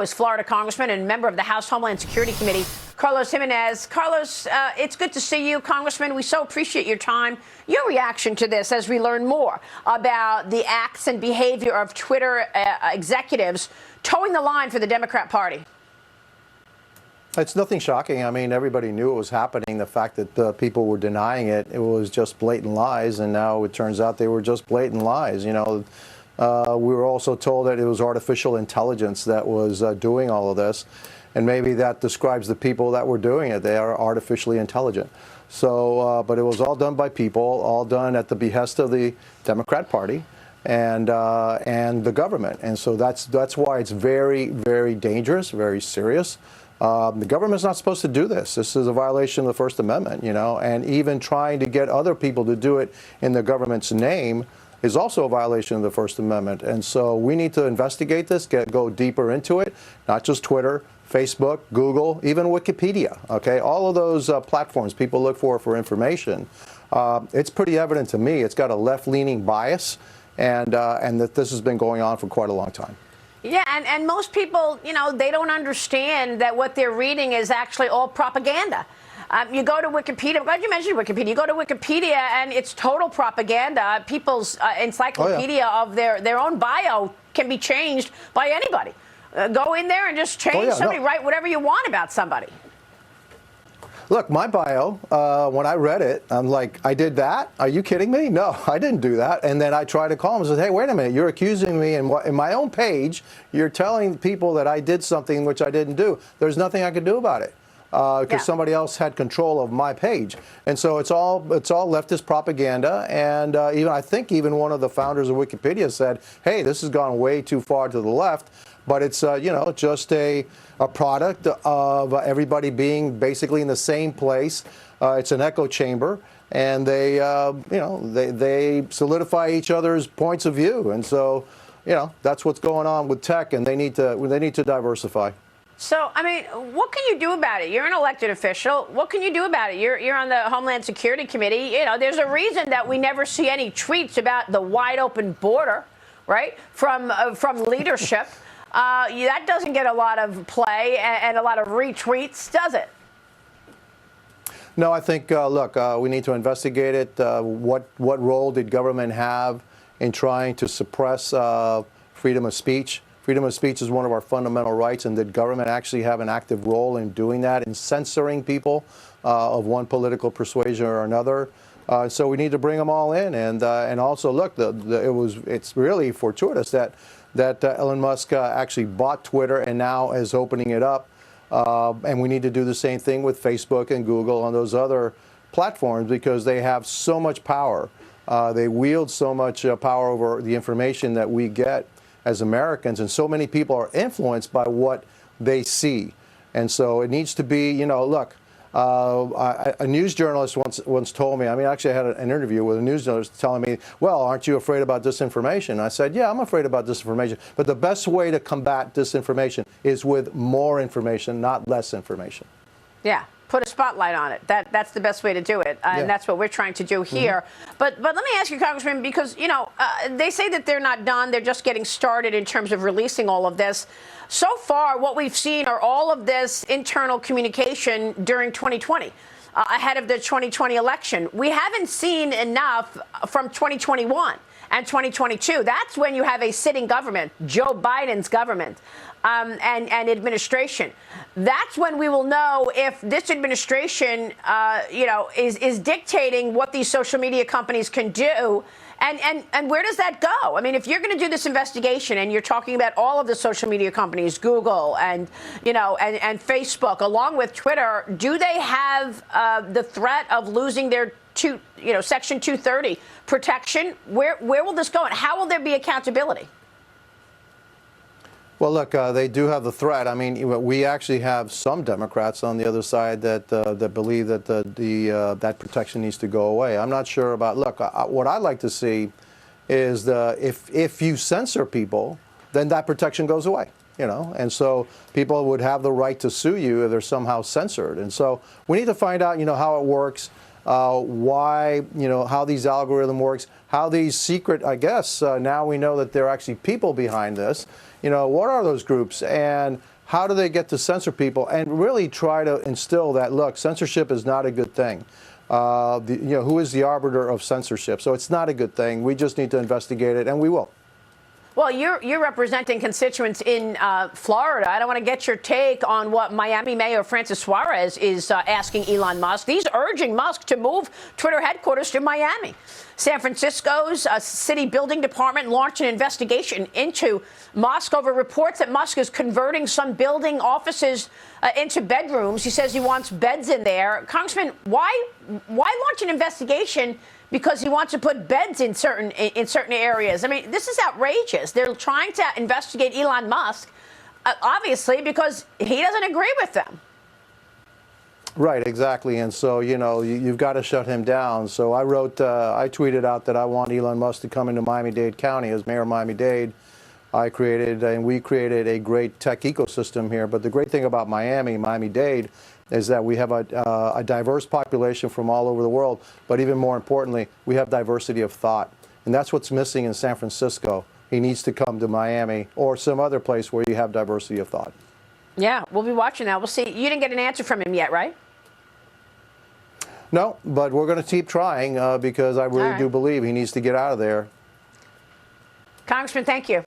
is Florida Congressman and member of the House Homeland Security Committee, Carlos Gimenez. Carlos, it's good to see you, Congressman. We so appreciate your time. Your reaction to this as we learn more about the acts and behavior of Twitter executives towing the line for the Democrat Party. It's nothing shocking. I mean, everybody knew it was happening. The fact that people were denying it, it was just blatant lies. And now it turns out they were just blatant lies. You know, we were also told that it was artificial intelligence that was doing all of this. And maybe that describes the people that were doing it. They are artificially intelligent. So, but it was all done by people, all done at the behest of the Democrat Party and the government. And so that's why it's very, very dangerous, very serious. The government's not supposed to do this. This is a violation of the First Amendment, you know, and even trying to get other people to do it in the government's name is also a violation of the First Amendment. And so we need to investigate this, go deeper into it, not just Twitter, Facebook, Google, even Wikipedia. OK, all of those platforms people look for information. It's pretty evident to me it's got a left-leaning bias and that this has been going on for quite a long time. Yeah, and most people, you know, they don't understand that what they're reading is actually all propaganda. You go to Wikipedia. I'm glad you mentioned Wikipedia. You go to Wikipedia, and it's total propaganda. People's encyclopedia of their own bio can be changed by anybody. Go in there and just change somebody. Write whatever you want about somebody. Look, my bio, when I read it, I'm like, I did that? Are you kidding me? No, I didn't do that. And then I tried to call him and said, hey, wait a minute, you're accusing me in my own page. You're telling people that I did something which I didn't do. There's nothing I could do about it because somebody else had control of my page. And so it's all leftist propaganda. And I think even one of the founders of Wikipedia said, hey, this has gone way too far to the left. But it's, just a product of everybody being basically in the same place. It's an echo chamber, and they solidify each other's points of view. And so, that's what's going on with tech, and they need to diversify. So, I mean, what can you do about it? You're an elected official. What can you do about it? You're on the Homeland Security Committee. You know, there's a reason that we never see any tweets about the wide open border, right, from leadership. That doesn't get a lot of play and a lot of retweets, does it? No, I think, we need to investigate it. What role did government have in trying to suppress freedom of speech? Freedom of speech is one of our fundamental rights, and did government actually have an active role in doing that, in censoring people of one political persuasion or another? So we need to bring them all in, and also look, it's really fortuitous that Elon Musk actually bought Twitter and now is opening it up. And we need to do the same thing with Facebook and Google and those other platforms because they have so much power. They wield so much power over the information that we get as Americans. And so many people are influenced by what they see. And so it needs to be, a news journalist once told me, actually I had an interview with a news journalist telling me, well, aren't you afraid about disinformation? I said, yeah, I'm afraid about disinformation. But the best way to combat disinformation is with more information, not less information. Yeah. Put a spotlight on it. That's the best way to do it, and that's what we're trying to do here. But let me ask you, Congressman, because they say that they're not done; they're just getting started in terms of releasing all of this. So far, what we've seen are all of this internal communication during 2020, ahead of the 2020 election. We haven't seen enough from 2021 and 2022. That's when you have a sitting government, Joe Biden's government. And administration. That's when we will know if this administration, is dictating what these social media companies can do. And where does that go? I mean, if you're going to do this investigation and you're talking about all of the social media companies, Google and and Facebook, along with Twitter, do they have the threat of losing their Section 230 protection? Where will this go, and how will there be accountability? Well, look, they do have the threat. I mean, we actually have some Democrats on the other side that believe that that protection needs to go away. I'm not sure about. Look, what I'd like to see is if you censor people, then that protection goes away. And so people would have the right to sue you if they're somehow censored. And so we need to find out, how it works. why, how these algorithm works, how these secret, I guess, now we know that there are actually people behind this. What are those groups and how do they get to censor people, and really try to instill that, look, censorship is not a good thing. Who is the arbiter of censorship? So it's not a good thing. We just need to investigate it, and we will. Well, you're representing constituents in Florida. I don't want to get your take on what Miami Mayor Francis Suarez is asking Elon Musk. He's urging Musk to move Twitter headquarters to Miami. San Francisco's city building department launched an investigation into Musk over reports that Musk is converting some building offices into bedrooms. He says he wants beds in there. Congressman, why launch an investigation? Because he wants to put beds in certain areas. I mean, this is outrageous. They're trying to investigate Elon Musk, obviously, because he doesn't agree with them. Right, exactly. And so, you've got to shut him down. So I tweeted out that I want Elon Musk to come into Miami-Dade County as mayor of Miami-Dade. We created a great tech ecosystem here. But the great thing about Miami-Dade, is that we have a diverse population from all over the world, but even more importantly, we have diversity of thought. And that's what's missing in San Francisco. He needs to come to Miami or some other place where you have diversity of thought. Yeah, we'll be watching that. We'll see. You didn't get an answer from him yet, right? No, but we're going to keep trying because I really do believe he needs to get out of there. Congressman, thank you.